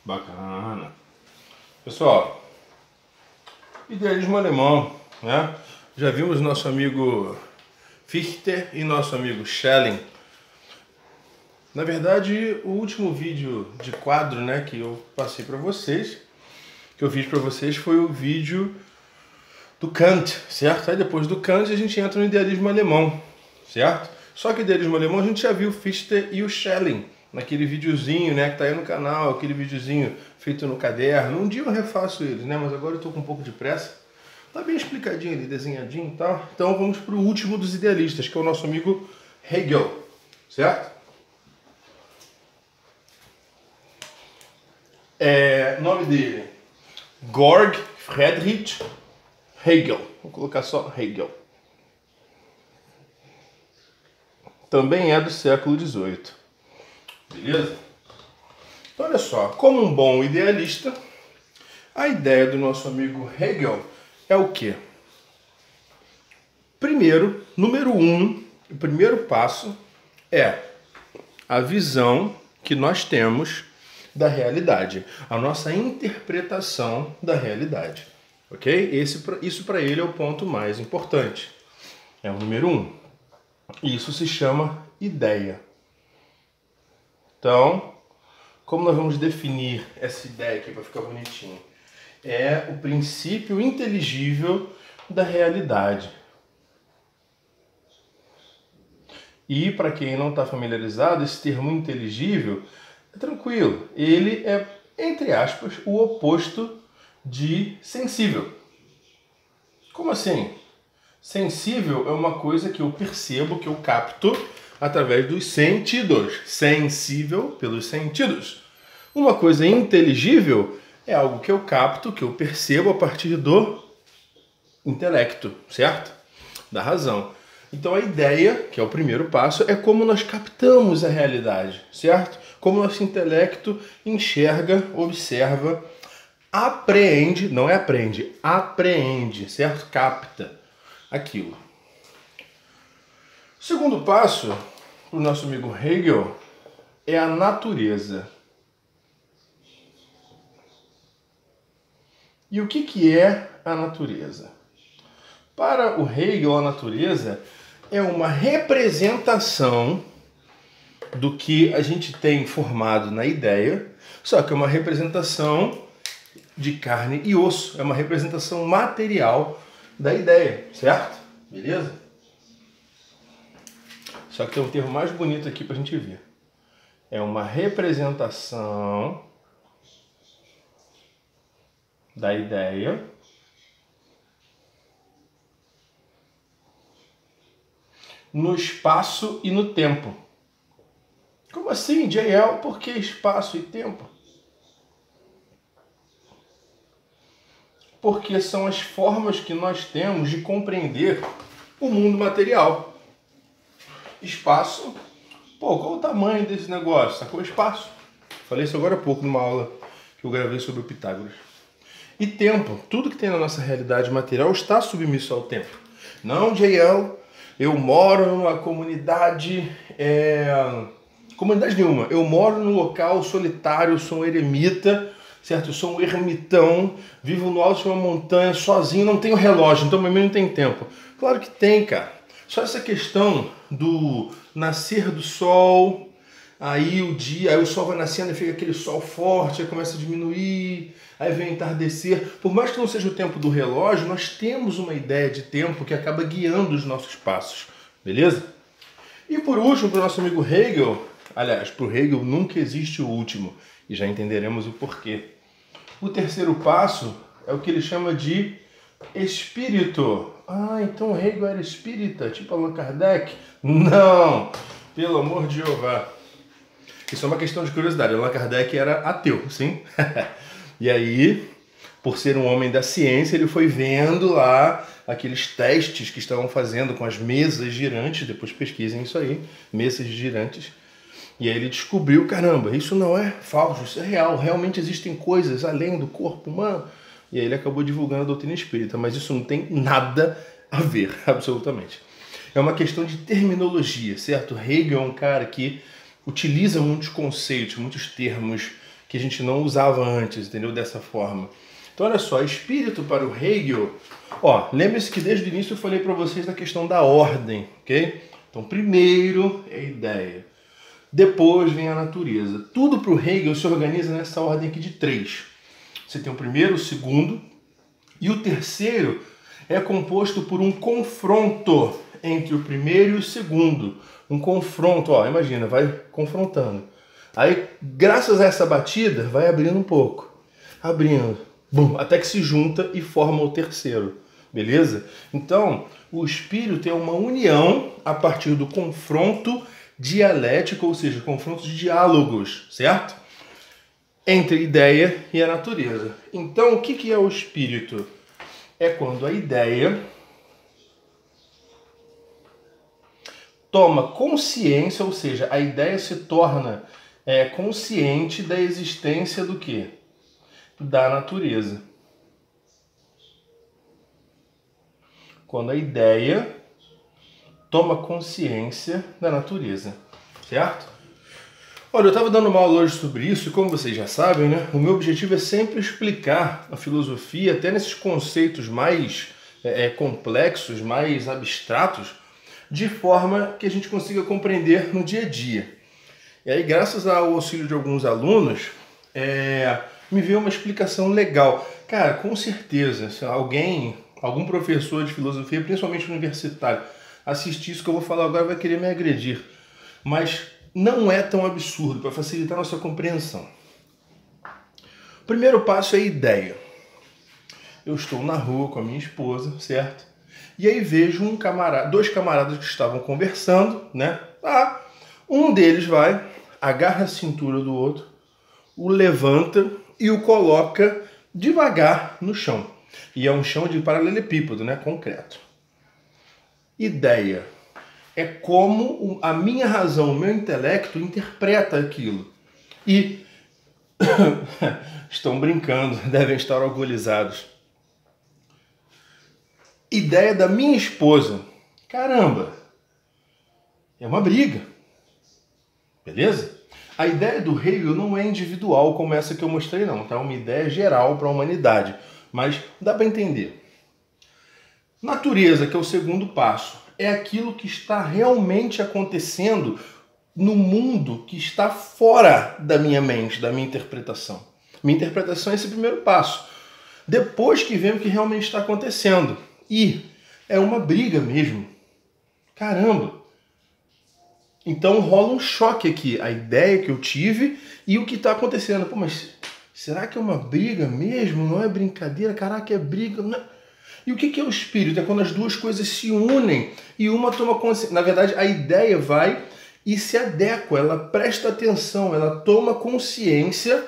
Bacana. Pessoal, idealismo alemão, né? Já vimos nosso amigo Fichte e nosso amigo Schelling. Na verdade, o último vídeo de quadro, né, que eu passei para vocês, que eu fiz para vocês, foi o vídeo do Kant, certo? Aí depois do Kant a gente entra no idealismo alemão, certo? Só que o idealismo alemão a gente já viu o Fichte e o Schelling naquele videozinho, né, que tá aí no canal, aquele videozinho feito no caderno. Um dia eu refaço eles, né, mas agora eu tô com um pouco de pressa. Tá bem explicadinho ali, desenhadinho e tal. Então vamos pro último dos idealistas, que é o nosso amigo Hegel, certo? Nome dele, Georg Friedrich Hegel. Vou colocar só Hegel. Também é do século XVIII. Beleza? Então olha só, como um bom idealista, a ideia do nosso amigo Hegel é o quê? Primeiro, número 1, o primeiro passo é a visão que nós temos da realidade, a nossa interpretação da realidade, ok? Isso para ele é o ponto mais importante. É o número 1. Isso se chama ideia. Então, como nós vamos definir essa ideia aqui para ficar bonitinho? É o princípio inteligível da realidade. E para quem não está familiarizado, esse termo inteligível é tranquilo. Ele é, entre aspas, o oposto de sensível. Como assim? Sensível é uma coisa que eu percebo, que eu capto através dos sentidos. Sensível pelos sentidos. Uma coisa inteligível é algo que eu capto, que eu percebo a partir do intelecto, certo? Da razão. Então a ideia, que é o primeiro passo, é como nós captamos a realidade, certo? Como nosso intelecto enxerga, observa, apreende, não é aprende, apreende, certo? Capta aquilo. O segundo passo, para o nosso amigo Hegel, é a natureza. E o que é a natureza? Para o Hegel, a natureza é uma representação do que a gente tem formado na ideia, só que é uma representação de carne e osso, é uma representação material da ideia, certo? Beleza? Só que tem um termo mais bonito aqui para a gente ver. É uma representação da ideia no espaço e no tempo. Como assim, JL? Por que espaço e tempo? Porque são as formas que nós temos de compreender o mundo material. Espaço, pô, qual o tamanho desse negócio? Sacou? Espaço. Falei isso agora há pouco numa aula que eu gravei sobre o Pitágoras. E tempo, tudo que tem na nossa realidade material está submisso ao tempo. Não, JL, eu moro numa comunidade, comunidade nenhuma, eu moro num local solitário, sou um eremita, certo? Eu sou um ermitão, vivo no alto de uma montanha, sozinho, não tenho relógio, então pra mim não tem tempo. Claro que tem, cara. Só essa questão do nascer do sol, aí o sol vai nascendo e fica aquele sol forte, aí começa a diminuir, aí vem entardecer. Por mais que não seja o tempo do relógio, nós temos uma ideia de tempo que acaba guiando os nossos passos, beleza? E por último, para o nosso amigo Hegel, aliás, para o Hegel nunca existe o último, e já entenderemos o porquê. O terceiro passo é o que ele chama de espírito. Ah, então Hegel era espírita, tipo Allan Kardec? Não, pelo amor de Jeová. Isso é uma questão de curiosidade. Allan Kardec era ateu, sim. E aí, por ser um homem da ciência, ele foi vendo lá aqueles testes que estavam fazendo com as mesas girantes, depois pesquisem isso aí, mesas girantes. E aí ele descobriu, caramba, isso não é falso, isso é real, realmente existem coisas além do corpo humano. E aí ele acabou divulgando a doutrina espírita, mas isso não tem nada a ver, absolutamente. É uma questão de terminologia, certo? Hegel é um cara que utiliza muitos conceitos, muitos termos que a gente não usava antes, entendeu? Dessa forma. Então olha só, espírito para o Hegel, ó, lembre-se que desde o início eu falei para vocês da questão da ordem, ok? Então primeiro é a ideia, depois vem a natureza. Tudo para o Hegel se organiza nessa ordem aqui de 3. Você tem o primeiro, o segundo, e o terceiro é composto por um confronto entre o primeiro e o segundo. Um confronto, ó, imagina, vai confrontando. Aí, graças a essa batida, vai abrindo um pouco. Abrindo, bum, até que se junta e forma o terceiro. Beleza? Então, o espírito é uma união a partir do confronto dialético, ou seja, confronto de diálogos, certo? Entre a ideia e a natureza. Então, o que é o espírito? É quando a ideia toma consciência, ou seja, a ideia se torna consciente da existência do quê? Da natureza. Quando a ideia toma consciência da natureza, certo? Olha, eu estava dando uma aula hoje sobre isso e como vocês já sabem, né, o meu objetivo é sempre explicar a filosofia, até nesses conceitos mais complexos, mais abstratos, de forma que a gente consiga compreender no dia a dia. E aí, graças ao auxílio de alguns alunos, me veio uma explicação legal. Cara, com certeza, se algum professor de filosofia, principalmente universitário, assistir isso que eu vou falar agora, vai querer me agredir. Mas não é tão absurdo, para facilitar a nossa compreensão. O primeiro passo é a ideia. Eu estou na rua com a minha esposa, certo? E aí vejo dois camaradas que estavam conversando, né? Um deles vai, agarra a cintura do outro, o levanta e o coloca devagar no chão. E é um chão de paralelepípedo, né? Concreto. Ideia. É como a minha razão, o meu intelecto interpreta aquilo. E estão brincando, devem estar alcoolizados. Ideia da minha esposa. Caramba, é uma briga. Beleza? A ideia do Hegel não é individual como essa que eu mostrei não, tá? É uma ideia geral para a humanidade. Mas dá para entender. Natureza, que é o segundo passo, é aquilo que está realmente acontecendo no mundo que está fora da minha mente, da minha interpretação. Minha interpretação é esse primeiro passo. Depois que vem o que realmente está acontecendo. E é uma briga mesmo. Caramba! Então rola um choque aqui. A ideia que eu tive e o que está acontecendo. Pô, mas será que é uma briga mesmo? Não é brincadeira? Caraca, é briga? Não. E o que é o espírito? É quando as duas coisas se unem e uma toma consciência. Na verdade, a ideia vai e se adequa, ela presta atenção, ela toma consciência